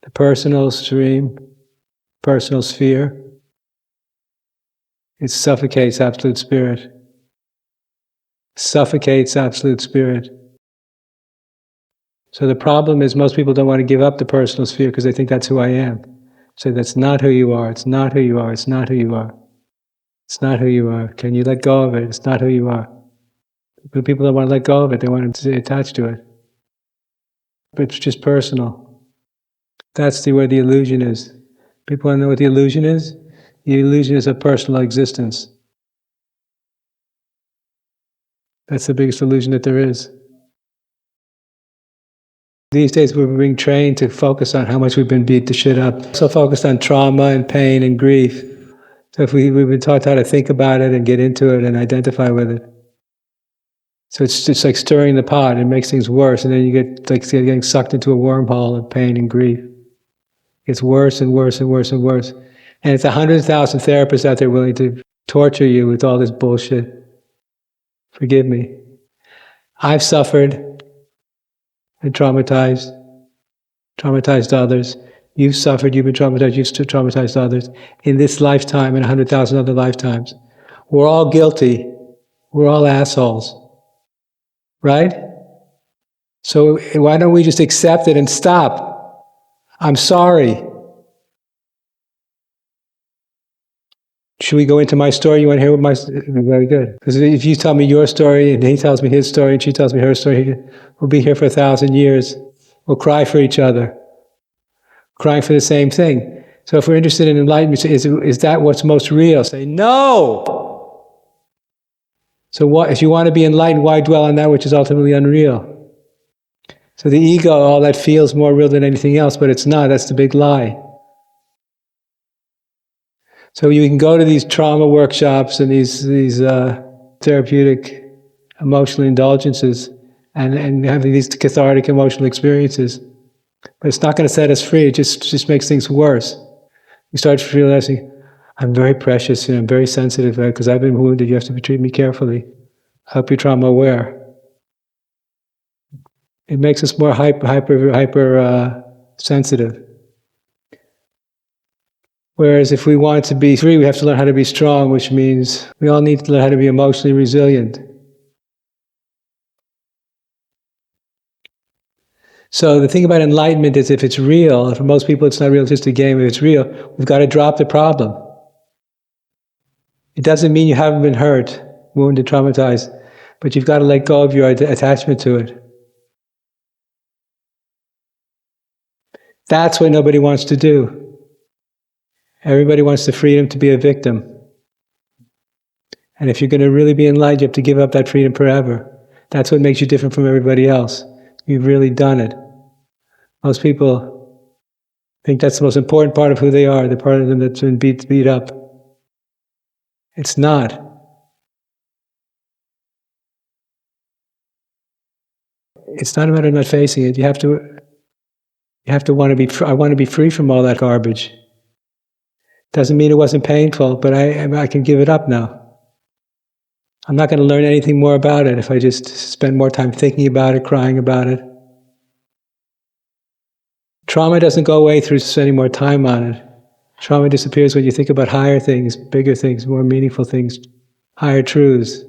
the personal stream, personal sphere. It suffocates Absolute Spirit. Suffocates Absolute Spirit. So the problem is most people don't want to give up the personal sphere because they think that's who I am. So that's not who you are, it's not who you are, it's not who you are. It's not who you are. Can you let go of it? It's not who you are. But people don't want to let go of it, they want to stay attached to it. But it's just personal. That's where the illusion is. People want to know what the illusion is? The illusion is a personal existence. That's the biggest illusion that there is. These days we're being trained to focus on how much we've been beat to shit up. So focused on trauma and pain and grief. So if we've been taught how to think about it and get into it and identify with it. So it's just like stirring the pot, it makes things worse, and then you get like getting sucked into a wormhole of pain and grief. It gets worse and worse and worse and worse. And it's 100,000 therapists out there willing to torture you with all this bullshit. Forgive me. I've suffered and traumatized others. You've suffered, you've been traumatized, you've traumatized others. In this lifetime and 100,000 other lifetimes. We're all guilty. We're all assholes. Right? So why don't we just accept it and stop? I'm sorry. Should we go into my story? You want to hear what my story? Very good. Because if you tell me your story and he tells me his story and she tells me her story, we'll be here for 1,000 years. We'll cry for each other. Crying for the same thing. So if we're interested in enlightenment, is that what's most real? Say, no! So what, if you want to be enlightened, why dwell on that which is ultimately unreal? So the ego, all that feels more real than anything else, but it's not. That's the big lie. So you can go to these trauma workshops and these therapeutic emotional indulgences and have these cathartic emotional experiences. But it's not going to set us free, it just makes things worse. You start realizing, I'm very precious and I'm very sensitive because I've been wounded, you have to treat me carefully. Help you trauma aware. It makes us more hyper sensitive. Whereas if we want to be free, we have to learn how to be strong, which means we all need to learn how to be emotionally resilient. So the thing about enlightenment is if it's real, for most people it's not real, it's just a game. If it's real, we've got to drop the problem. It doesn't mean you haven't been hurt, wounded, traumatized, but you've got to let go of your attachment to it. That's what nobody wants to do. Everybody wants the freedom to be a victim. And if you're going to really be enlightened, you have to give up that freedom forever. That's what makes you different from everybody else. You've really done it. Most people think that's the most important part of who they are, the part of them that's been beat up. It's not. It's not a matter of not facing it. You have to want to be. I want to be free from all that garbage. Doesn't mean it wasn't painful, but I can give it up now. I'm not going to learn anything more about it if I just spend more time thinking about it, crying about it. Trauma doesn't go away through spending more time on it. Trauma disappears when you think about higher things, bigger things, more meaningful things, higher truths.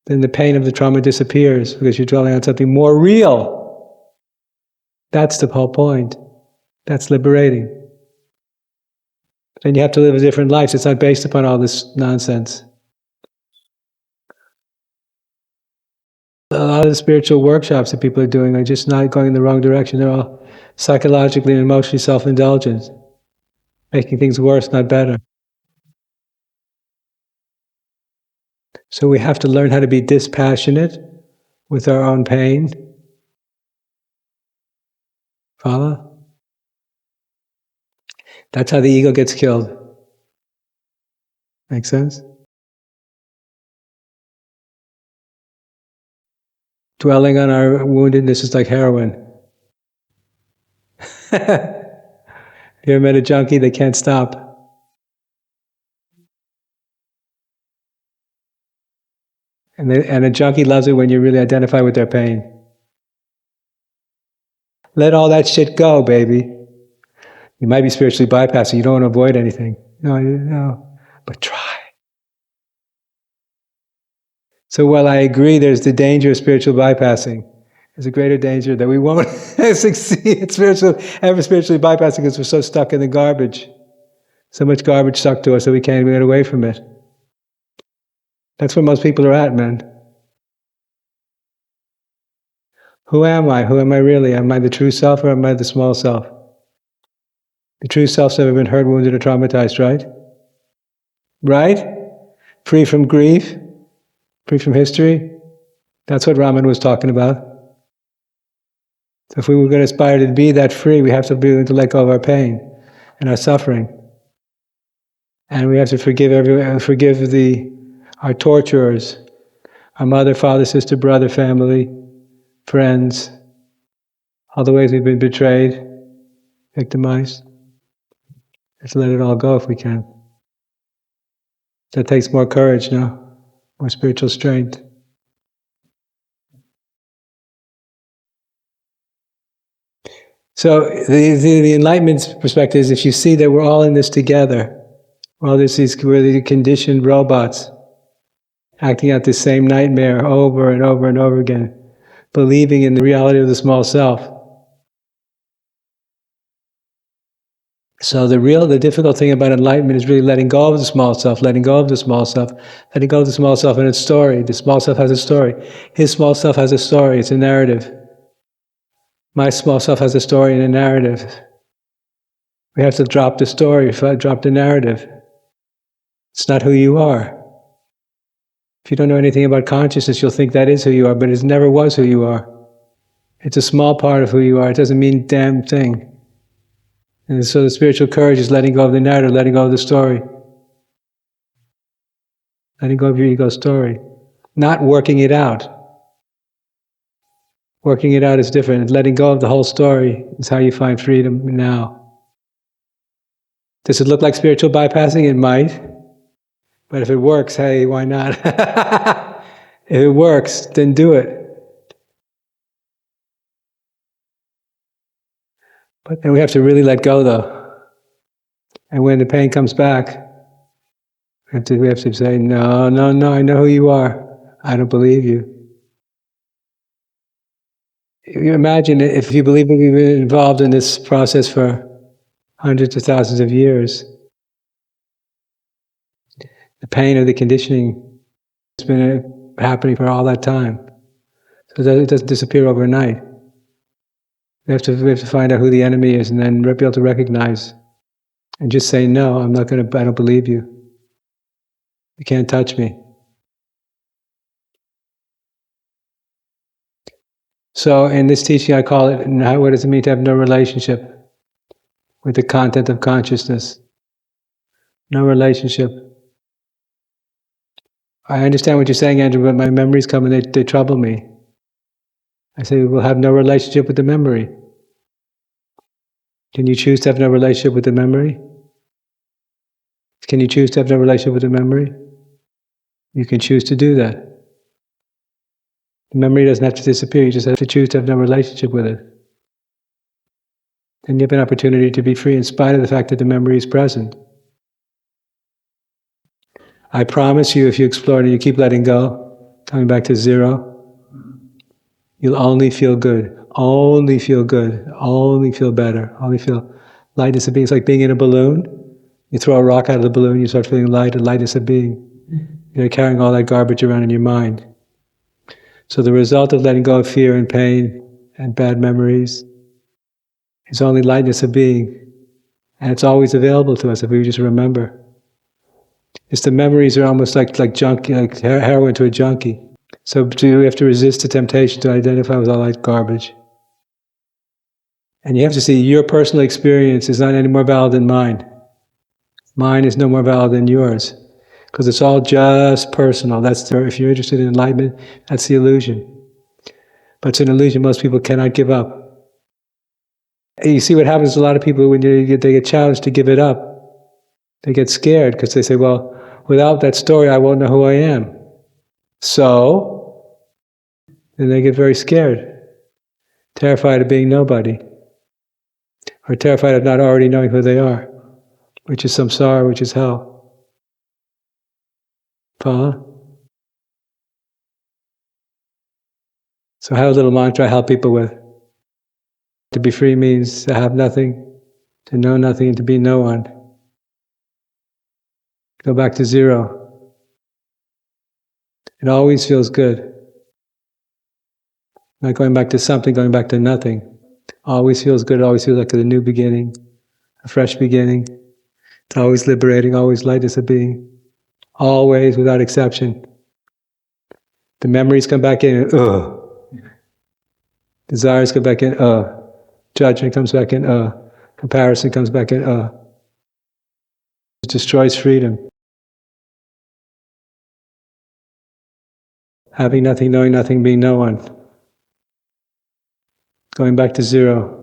Then the pain of the trauma disappears because you're dwelling on something more real. That's the whole point. That's liberating. Then you have to live a different life. It's not based upon all this nonsense. A lot of the spiritual workshops that people are doing are just not going in the wrong direction. They're all psychologically and emotionally self-indulgent, making things worse, not better. So we have to learn how to be dispassionate with our own pain. Follow? That's how the ego gets killed. Make sense? Dwelling on our woundedness is like heroin. You ever met a junkie? They can't stop. And a junkie loves it when you really identify with their pain. Let all that shit go, baby. You might be spiritually bypassing. You don't want to avoid anything. No, but try. So while I agree there's the danger of spiritual bypassing, there's a greater danger that we won't succeed at ever spiritually bypassing because we're so stuck in the garbage. So much garbage stuck to us that we can't even get away from it. That's where most people are at, man. Who am I? Who am I really? Am I the true self or am I the small self? The true self's never been hurt, wounded, or traumatized, right? Right? Free from grief, free from history. That's what Raman was talking about. So if we were going to aspire to be that free, we have to be willing to let go of our pain and our suffering. And we have to forgive our torturers, our mother, father, sister, brother, family, friends, all the ways we've been betrayed, victimized. Let's let it all go if we can. That takes more courage, no? More spiritual strength. So the Enlightenment's perspective is if you see that we're all in this together, we're the conditioned robots acting out the same nightmare over and over and over again, believing in the reality of the small self. So the difficult thing about enlightenment is really letting go of the small self, letting go of the small self, letting go of the small self and its story. The small self has a story. His small self has a story, it's a narrative. My small self has a story and a narrative. We have to drop the story, drop the narrative. It's not who you are. If you don't know anything about consciousness, you'll think that is who you are, but it never was who you are. It's a small part of who you are. It doesn't mean a damn thing. And so the spiritual courage is letting go of the narrative, letting go of the story. Letting go of your ego story. Not working it out. Working it out is different. Letting go of the whole story is how you find freedom now. Does it look like spiritual bypassing? It might. But if it works, hey, why not? If it works, then do it. But then we have to really let go, though. And when the pain comes back, we have to say, no, I know who you are. I don't believe you. You imagine if you believe that we've been involved in this process for hundreds of thousands of years. The pain of the conditioning has been happening for all that time. So that it doesn't disappear overnight. We have to find out who the enemy is and then be able to recognize and just say, no, I don't believe you. You can't touch me. So in this teaching I call it, what does it mean to have no relationship with the content of consciousness? No relationship. I understand what you're saying, Andrew, but my memories come and they trouble me. I say, we'll have no relationship with the memory. Can you choose to have no relationship with the memory? Can you choose to have no relationship with the memory? You can choose to do that. The memory doesn't have to disappear, you just have to choose to have no relationship with it. Then you have an opportunity to be free in spite of the fact that the memory is present. I promise you, if you explore it and you keep letting go, coming back to zero, you'll only feel good, only feel good, only feel better, only feel lightness of being. It's like being in a balloon. You throw a rock out of the balloon, you start feeling light, a lightness of being. You're carrying all that garbage around in your mind. So the result of letting go of fear and pain and bad memories is only lightness of being. And it's always available to us if we just remember. It's the memories are almost like junkie, like heroin to a junkie. So we have to resist the temptation to identify with all that garbage. And you have to see your personal experience is not any more valid than mine. Mine is no more valid than yours. Because it's all just personal. If you're interested in enlightenment, that's the illusion. But it's an illusion most people cannot give up. And you see what happens to a lot of people when they get challenged to give it up. They get scared because they say, well, without that story, I won't know who I am. So, then they get very scared. terrified of being nobody, or terrified of not already knowing who they are, which is samsara, which is hell. Follow? So I have a little mantra I help people with. To be free means to have nothing, to know nothing, and to be no one. Go back to zero. It always feels good. Not going back to something, going back to nothing. Always feels good, always feels like a new beginning, a fresh beginning. It's always liberating, always lightness of being. Always, without exception. The memories come back in, desires come back in, judgment comes back in, comparison comes back in, It destroys freedom. Having nothing, knowing nothing, being no one. Going back to zero.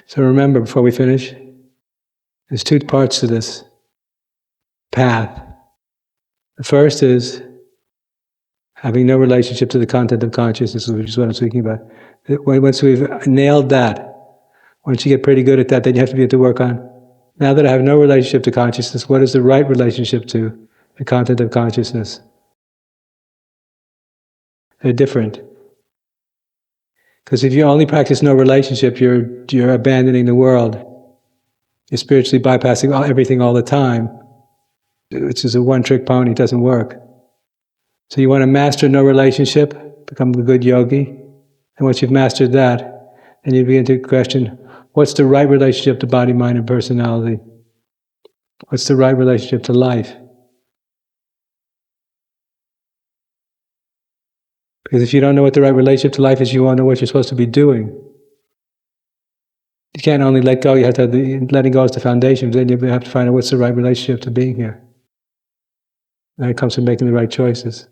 So remember, before we finish, there's two parts to this path. The first is having no relationship to the content of consciousness, which is what I'm speaking about. Once we've nailed that, once you get pretty good at that, then you have to be able to work on, now that I have no relationship to consciousness, what is the right relationship to the content of consciousness? They're different. Because if you only practice no relationship, you're abandoning the world. You're spiritually bypassing everything all the time, which is a one-trick pony, it doesn't work. So you want to master no relationship, become a good yogi, and once you've mastered that, then you begin to question, what's the right relationship to body, mind, and personality? What's the right relationship to life? Because if you don't know what the right relationship to life is, you won't know what you're supposed to be doing. You can't only let go, you have to have letting go is the foundation, then you have to find out what's the right relationship to being here. And it comes from making the right choices.